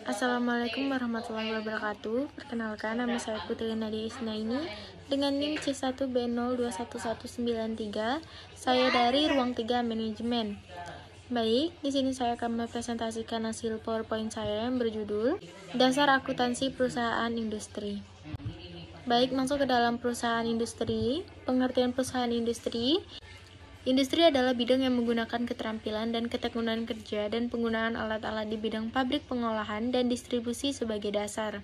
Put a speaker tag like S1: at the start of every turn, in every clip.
S1: Assalamualaikum warahmatullahi wabarakatuh. Perkenalkan, nama saya Putri Nadia Isnaini dengan NIM C1B021193. Saya dari Ruang 3 Manajemen. Baik, di sini saya akan mempresentasikan hasil PowerPoint saya yang berjudul Dasar Akuntansi Perusahaan Industri. Baik, masuk ke dalam perusahaan industri. Pengertian perusahaan industri. Industri adalah bidang yang menggunakan keterampilan dan ketekunian kerja dan penggunaan alat-alat di bidang pabrik pengolahan dan distribusi sebagai dasar.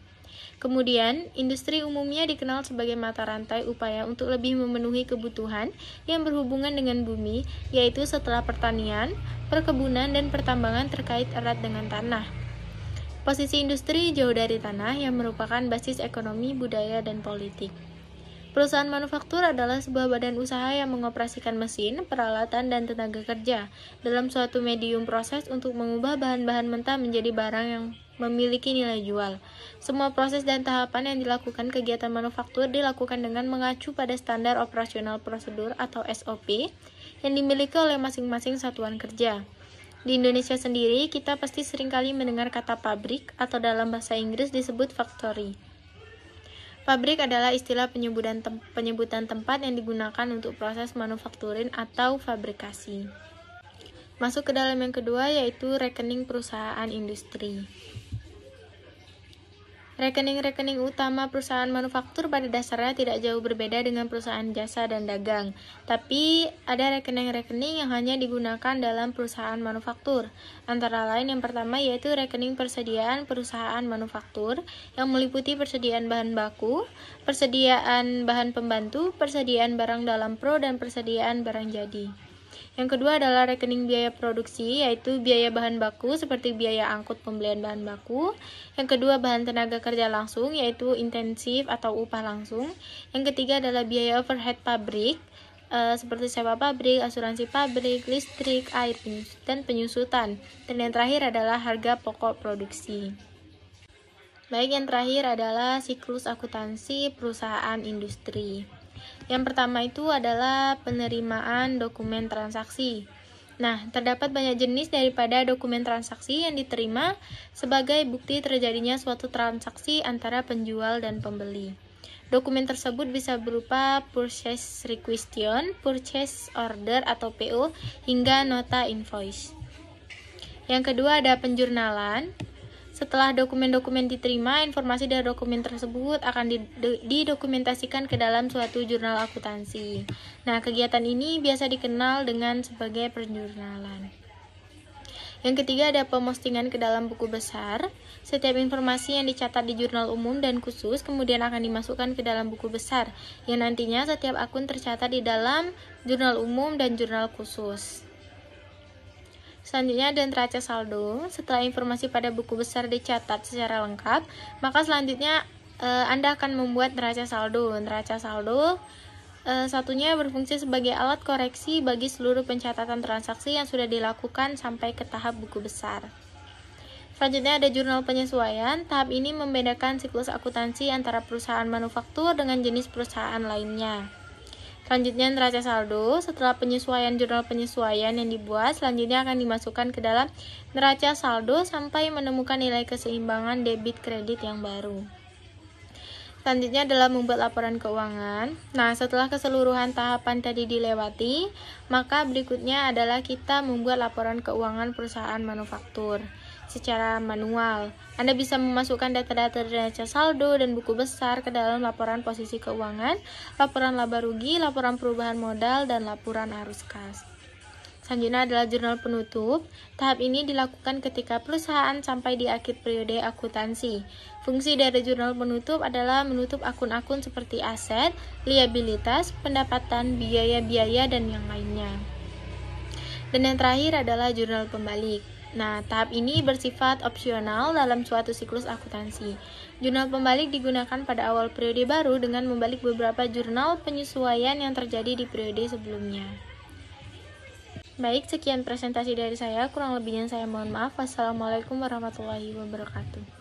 S1: Kemudian, industri umumnya dikenal sebagai mata rantai upaya untuk lebih memenuhi kebutuhan yang berhubungan dengan bumi, yaitu setelah pertanian, perkebunan, dan pertambangan terkait erat dengan tanah. Posisi industri jauh dari tanah yang merupakan basis ekonomi, budaya, dan politik. Perusahaan manufaktur adalah sebuah badan usaha yang mengoperasikan mesin, peralatan, dan tenaga kerja dalam suatu medium proses untuk mengubah bahan-bahan mentah menjadi barang yang memiliki nilai jual. Semua proses dan tahapan yang dilakukan kegiatan manufaktur dilakukan dengan mengacu pada standar operasional prosedur atau SOP yang dimiliki oleh masing-masing satuan kerja. Di Indonesia sendiri, kita pasti seringkali mendengar kata pabrik atau dalam bahasa Inggris disebut factory. Pabrik adalah istilah penyebutan tempat yang digunakan untuk proses manufakturing atau fabrikasi. Masuk ke dalam yang kedua, yaitu rekening perusahaan industri. Rekening-rekening utama perusahaan manufaktur pada dasarnya tidak jauh berbeda dengan perusahaan jasa dan dagang, tapi ada rekening-rekening yang hanya digunakan dalam perusahaan manufaktur. Antara lain yang pertama yaitu rekening persediaan perusahaan manufaktur yang meliputi persediaan bahan baku, persediaan bahan pembantu, persediaan barang dalam pro, dan persediaan barang jadi. Yang kedua adalah rekening biaya produksi, yaitu biaya bahan baku seperti biaya angkut pembelian bahan baku. Yang kedua bahan tenaga kerja langsung, yaitu intensif atau upah langsung. Yang ketiga adalah biaya overhead pabrik, seperti sewa pabrik, asuransi pabrik, listrik, air, dan penyusutan. Dan yang terakhir adalah harga pokok produksi. Baik, yang terakhir adalah siklus akuntansi perusahaan industri. Yang pertama itu adalah penerimaan dokumen transaksi. Nah, terdapat banyak jenis daripada dokumen transaksi yang diterima sebagai bukti terjadinya suatu transaksi antara penjual dan pembeli. Dokumen tersebut bisa berupa purchase requisition, purchase order atau PO, hingga nota invoice. Yang kedua ada penjurnalan. Setelah dokumen-dokumen diterima, informasi dari dokumen tersebut akan didokumentasikan ke dalam suatu jurnal akuntansi. Nah, kegiatan ini biasa dikenal dengan sebagai penjurnalan. Yang ketiga ada pemostingan ke dalam buku besar. Setiap informasi yang dicatat di jurnal umum dan khusus kemudian akan dimasukkan ke dalam buku besar, yang nantinya setiap akun tercatat di dalam jurnal umum dan jurnal khusus. Selanjutnya ada neraca saldo. Setelah informasi pada buku besar dicatat secara lengkap, maka selanjutnya Anda akan membuat neraca saldo. Neraca saldo satunya berfungsi sebagai alat koreksi bagi seluruh pencatatan transaksi yang sudah dilakukan sampai ke tahap buku besar. Selanjutnya ada jurnal penyesuaian. Tahap ini membedakan siklus akuntansi antara perusahaan manufaktur dengan jenis perusahaan lainnya. Selanjutnya neraca saldo. Setelah penyesuaian jurnal penyesuaian yang dibuat, selanjutnya akan dimasukkan ke dalam neraca saldo sampai menemukan nilai keseimbangan debit kredit yang baru. Selanjutnya adalah membuat laporan keuangan. Nah, setelah keseluruhan tahapan tadi dilewati, maka berikutnya adalah kita membuat laporan keuangan perusahaan manufaktur secara manual. Anda bisa memasukkan data-data neraca saldo dan buku besar ke dalam laporan posisi keuangan, laporan laba rugi, laporan perubahan modal, dan laporan arus kas. Selanjutnya adalah jurnal penutup. Tahap ini dilakukan ketika perusahaan sampai di akhir periode akuntansi. Fungsi dari jurnal penutup adalah menutup akun-akun seperti aset, liabilitas, pendapatan, biaya-biaya, dan yang lainnya. Dan yang terakhir adalah jurnal pembalik. Nah, tahap ini bersifat opsional dalam suatu siklus akuntansi. Jurnal pembalik digunakan pada awal periode baru dengan membalik beberapa jurnal penyesuaian yang terjadi di periode sebelumnya. Baik, sekian presentasi dari saya. Kurang lebihnya saya mohon maaf. Wassalamualaikum warahmatullahi wabarakatuh.